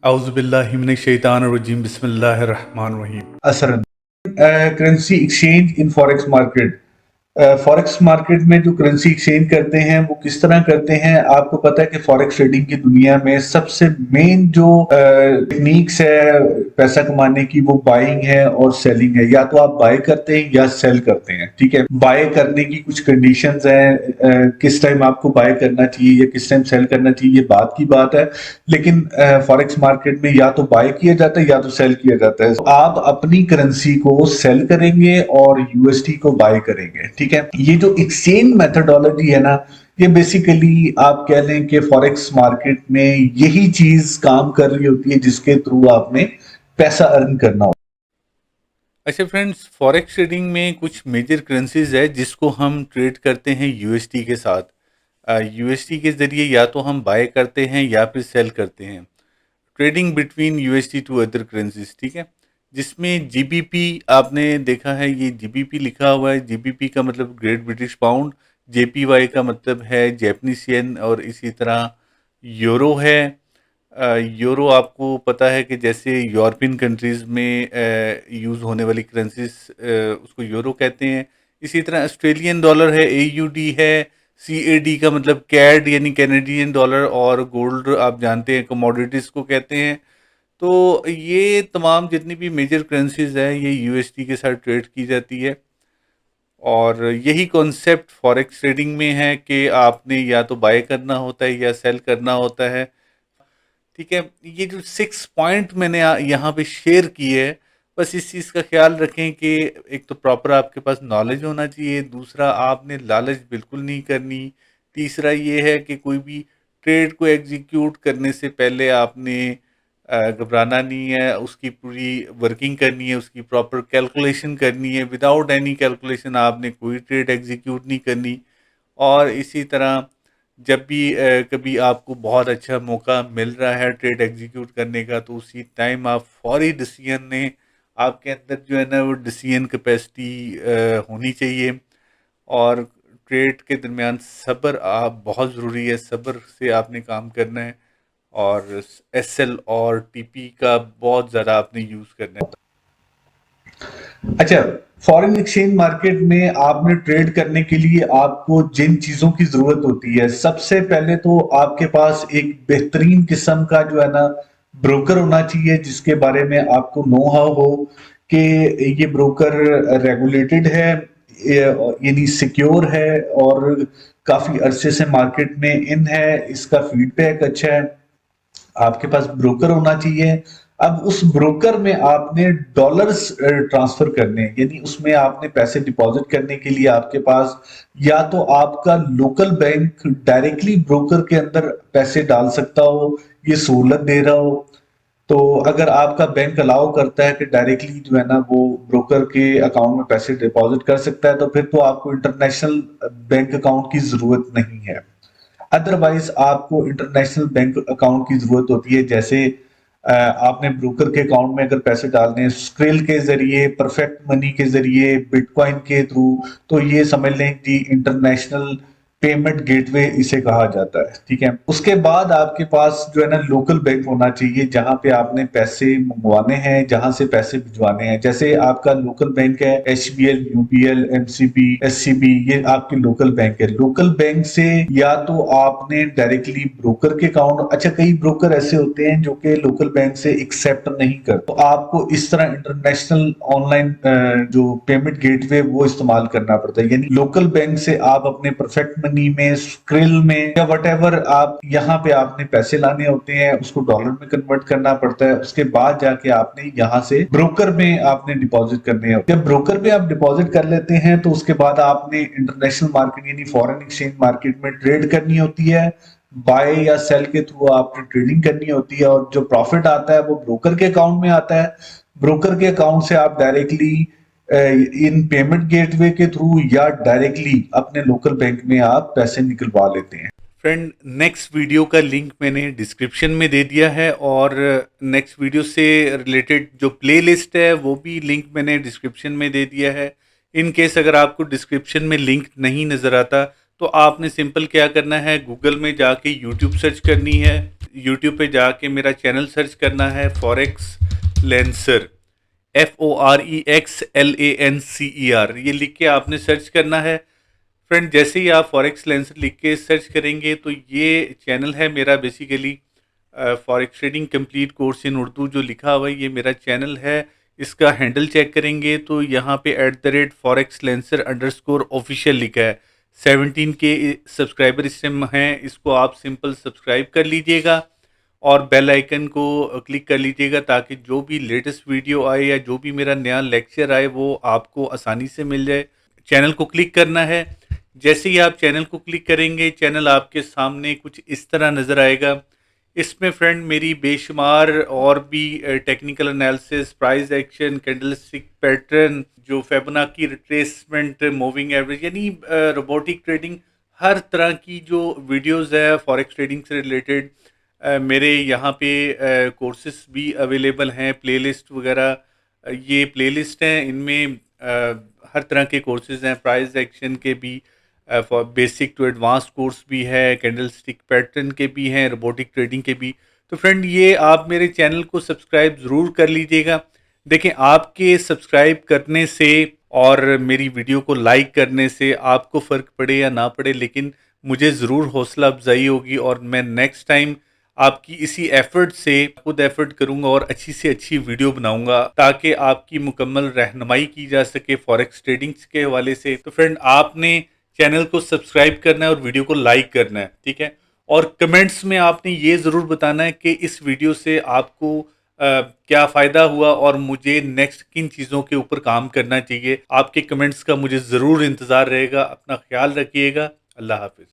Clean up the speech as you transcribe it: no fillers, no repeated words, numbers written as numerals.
औज़ुबिल्लाहिमिनश्शैतानिर्रजीम बिस्मिल्लाहिर्रहमानिर्रहीम। असर currency exchange इन forex market. Forex market में जो करेंसी एक्सचेंज करते हैं वो किस तरह करते हैं, आपको पता है कि फॉरेक्स ट्रेडिंग की दुनिया में सबसे मेन जो टेक्निक्स है पैसा कमाने की वो बाइंग है और सेलिंग है। या तो आप बाय करते हैं या सेल करते हैं। ठीक है, बाय करने की कुछ कंडीशंस हैं, किस टाइम आपको बाय करना चाहिए या किस टाइम सेल करना चाहिए, ये बात की बात है। लेकिन फॉरेक्स मार्केट में या तो बाय किया जाता है या तो सेल किया जाता है। तो आप अपनी करेंसी को सेल करेंगे और यूएसडी को बाय करेंगे। ठीक है, ये जो एक्सचेंज मेथोडोलॉजी है ना, ये बेसिकली आप कह लें कि फॉरेक्स मार्केट में यही चीज काम कर रही होती है जिसके थ्रू आपने पैसा अर्न करना हो। अच्छा फ्रेंड्स, फॉरेक्स ट्रेडिंग में कुछ मेजर करेंसीज है जिसको हम ट्रेड करते हैं यूएसडी के साथ। यूएसडी के ज़रिए या तो हम बाय करते हैं या फिर सेल करते हैं। Trading between USD to other currencies, ठीक है। जिसमें जीबीपी आपने देखा है, ये जीबीपी लिखा हुआ है। जीबीपी का मतलब ग्रेट ब्रिटिश पाउंड, जेपीवाई का मतलब है जैपनीज येन, और इसी तरह यूरो है। यूरो आपको पता है कि जैसे यूरोपियन कंट्रीज़ में यूज़ होने वाली करेंसीज, उसको यूरो कहते हैं। इसी तरह ऑस्ट्रेलियन डॉलर है, एयूडी है। सीएडी का मतलब कैड यानी कैनेडियन डॉलर, और गोल्ड आप जानते हैं कमोडिटीज़ को कहते हैं। तो ये तमाम जितनी भी मेजर करेंसीज हैं ये यूएसडी के साथ ट्रेड की जाती है। और यही कॉन्सेप्ट फॉरेक्स ट्रेडिंग में है कि आपने या तो बाय करना होता है या सेल करना होता है। ठीक है, ये जो 6 पॉइंट मैंने यहाँ पे शेयर किए है, बस इस चीज़ का ख्याल रखें कि एक तो प्रॉपर आपके पास नॉलेज होना चाहिए, दूसरा आपने लालच बिल्कुल नहीं करनी, तीसरा ये है कि कोई भी ट्रेड को एग्जीक्यूट करने से पहले आपने घबराना नहीं है, उसकी पूरी वर्किंग करनी है, उसकी प्रॉपर कैलकुलेशन करनी है। विदाउट एनी कैलकुलेशन आपने कोई ट्रेड एग्जीक्यूट नहीं करनी। और इसी तरह जब भी कभी आपको बहुत अच्छा मौका मिल रहा है ट्रेड एग्जीक्यूट करने का, तो उसी टाइम आप फौरी डिसीजन लें। आपके अंदर जो है ना वो डिसीजन कैपेसिटी होनी चाहिए। और ट्रेड के दरमियान सब्र आप बहुत ज़रूरी है, सब्र से आपने काम करना है। और एसएल और टीपी का बहुत ज़्यादा आपने यूज़ करना है। अच्छा, फॉरेन एक्सचेंज मार्केट में आपने ट्रेड करने के लिए आपको जिन चीजों की जरूरत होती है, सबसे पहले तो आपके पास एक बेहतरीन किस्म का जो है ना ब्रोकर होना चाहिए जिसके बारे में आपको नो हाउ हो कि ये ब्रोकर रेगुलेटेड है, यानी सिक्योर है और काफी अरसे से मार्केट में इन है, इसका फीडबैक अच्छा है। आपके पास ब्रोकर होना चाहिए। अब उस ब्रोकर में आपने डॉलर्स ट्रांसफर करने हैं, यानी उसमें आपने पैसे डिपॉजिट करने के लिए आपके पास या तो आपका लोकल बैंक डायरेक्टली ब्रोकर के अंदर पैसे डाल सकता हो, ये सहूलत दे रहा हो। तो अगर आपका बैंक अलाउ करता है कि डायरेक्टली जो है ना वो ब्रोकर के अकाउंट में पैसे डिपॉजिट कर सकता है, तो फिर तो आपको इंटरनेशनल बैंक अकाउंट की जरूरत नहीं है। अदरवाइज आपको इंटरनेशनल बैंक अकाउंट की जरूरत होती है। जैसे आपने ब्रोकर के अकाउंट में अगर पैसे डालने हैं स्क्रिल के जरिए, परफेक्ट मनी के जरिए, बिटकॉइन के थ्रू, तो ये समझ लें कि इंटरनेशनल पेमेंट गेटवे इसे कहा जाता है। ठीक है, उसके बाद आपके पास जो है ना लोकल बैंक होना चाहिए जहां पे आपने पैसे मंगवाने हैं, जहां से पैसे भिजवाने हैं। जैसे आपका लोकल बैंक है एचबीएल, यूबीएल, एमसीबी, एससीबी, ये आपके लोकल बैंक है। लोकल बैंक से या तो आपने डायरेक्टली ब्रोकर के अकाउंट, अच्छा कई ब्रोकर ऐसे होते हैं जो कि लोकल बैंक से एक्सेप्ट नहीं करते, तो आपको इस तरह इंटरनेशनल ऑनलाइन जो पेमेंट गेटवे वो इस्तेमाल करना पड़ता है। यानी लोकल बैंक से आप अपने परफेक्ट मनी में, स्क्रिल में या वट आप यहाँ पे आपने पैसे लाने होते हैं, उसको डॉलर में कन्वर्ट करना पड़ता है। उसके बाद जाके आपने यहाँ से ब्रोकर में आपने डिपॉजिट करने हैं। जब ब्रोकर में आप डिपॉजिट कर लेते हैं तो उसके बाद आपने इंटरनेशनल मार्केट यानी फॉरेन एक्सचेंज मार्केट में ट्रेड करनी होती है। बाय या सेल के थ्रू आपने ट्रेडिंग करनी होती है और जो प्रॉफिट आता है वो ब्रोकर के अकाउंट में आता है। ब्रोकर के अकाउंट से आप डायरेक्टली इन पेमेंट गेटवे के थ्रू या डायरेक्टली अपने लोकल बैंक में आप पैसे निकलवा लेते हैं। फ्रेंड, नेक्स्ट वीडियो का लिंक मैंने डिस्क्रिप्शन में दे दिया है, और नेक्स्ट वीडियो से रिलेटेड जो प्लेलिस्ट है वो भी लिंक मैंने डिस्क्रिप्शन में दे दिया है। इन केस अगर आपको डिस्क्रिप्शन में लिंक नहीं नज़र आता तो आपने सिंपल क्या करना है, गूगल में जाके यूट्यूब सर्च करनी है। यूट्यूब पे जाके मेरा चैनल सर्च करना है फॉरेक्स लेंसर, FOREXLANCER, ये लिख के आपने सर्च करना है। फ्रेंड जैसे ही आप फॉरेक्स लेंसर लिख के सर्च करेंगे तो ये चैनल है मेरा, basically forex trading complete course in Urdu जो लिखा हुआ है ये मेरा चैनल है। इसका हैंडल चेक करेंगे तो यहाँ पे @forex_lencer_official लिखा है। 17 के सब्सक्राइबर इस टाइम हैं, इसको आप सिंपल सब्सक्राइब कर लीजिएगा और बेल आइकन को क्लिक कर लीजिएगा ताकि जो भी लेटेस्ट वीडियो आए या जो भी मेरा नया लेक्चर आए वो आपको आसानी से मिल जाए। चैनल को क्लिक करना है। जैसे ही आप चैनल को क्लिक करेंगे चैनल आपके सामने कुछ इस तरह नज़र आएगा। इसमें फ्रेंड मेरी बेशुमार और भी technical analysis, price action, candlestick pattern, जो फिबोनाची रिट्रेसमेंट, मूविंग एवरेज, यानी रोबोटिक ट्रेडिंग, हर तरह की जो वीडियोस है फॉरेक्स ट्रेडिंग से रिलेटेड मेरे यहाँ पे कोर्सेस भी अवेलेबल हैं, प्लेलिस्ट वगैरह। ये प्लेलिस्ट हैं, इनमें हर तरह के कोर्सेज हैं, प्राइस एक्शन के भी, for basic to advance course भी है, कैंडलस्टिक पैटर्न के भी हैं, रोबोटिक ट्रेडिंग के भी। तो फ्रेंड ये आप मेरे चैनल को सब्सक्राइब ज़रूर कर लीजिएगा। देखें, आपके सब्सक्राइब करने से और मेरी वीडियो को लाइक करने से आपको फ़र्क पड़े या ना पड़े, लेकिन मुझे ज़रूर हौसला अफजाई होगी और मैं नेक्स्ट टाइम आपकी इसी एफर्ट से खुद एफर्ट करूंगा और अच्छी से अच्छी वीडियो बनाऊंगा ताकि आपकी मुकम्मल रहनुमाई की जा सके फॉरेक्स ट्रेडिंग के हवाले से। तो फ्रेंड आपने चैनल को सब्सक्राइब करना है और वीडियो को लाइक करना है, ठीक है। और कमेंट्स में आपने ये ज़रूर बताना है कि इस वीडियो से आपको क्या फ़ायदा हुआ और मुझे नेक्स्ट किन चीज़ों के ऊपर काम करना चाहिए। आपके कमेंट्स का मुझे ज़रूर इंतज़ार रहेगा। अपना ख्याल रखिएगा। अल्लाह हाफिज़।